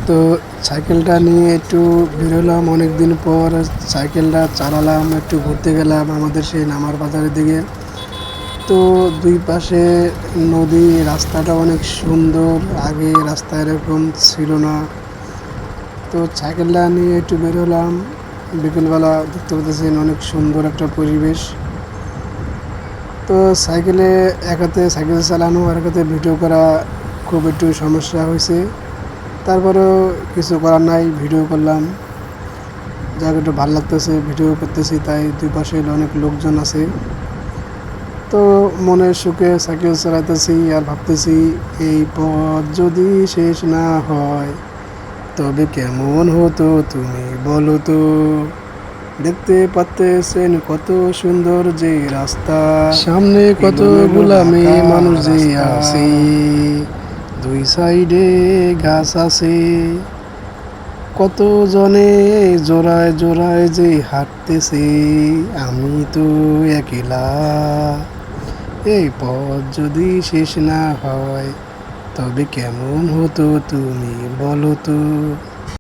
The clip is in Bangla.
তো সাইকেলটা নিয়ে একটু বেরোলাম অনেকদিন পর। সাইকেলটা চালালাম, একটু ঘুরতে গেলাম আমাদের সেই নামার বাজারের দিকে। তো দুই পাশে নদী, রাস্তাটা অনেক সুন্দর, আগে রাস্তা এরকম ছিল না। তো সাইকেলটা নিয়ে একটু বেরোলাম বিকেলবেলা। দেখতে পাচ্ছেন অনেক সুন্দর একটা পরিবেশ। তো সাইকেলে এক হাতে সাইকেল চালানো আর এক হাতে ভিডিও করা খুব একটু সমস্যা হয়েছে। তারপরেও কিছু করার নাই, ভিডিও করলাম। যাকে একটু ভালো লাগতেছে, ভিডিও করতেছি, তাই দুই পাশে অনেক লোকজন আছে। তো মনের সুখে সাইকেল চালাতেছি আর ভাবতেছি, এই পথ যদি শেষ না হয় তবে কেমন হতো তুমি বলো তো। দেখতে পাচ্তেছেন কত সুন্দর যে রাস্তা, সামনে কতগুলা মেয়ে মানুষ যে আছে, দুই সাইডে গাছ আছে, কত জনে জোড়ায় জোড়ায় যে হাঁটতেছে, আমি তো একলা। এই পথ যদি শেষ না হয় তবে কেমন হতো তুমি বলো তো।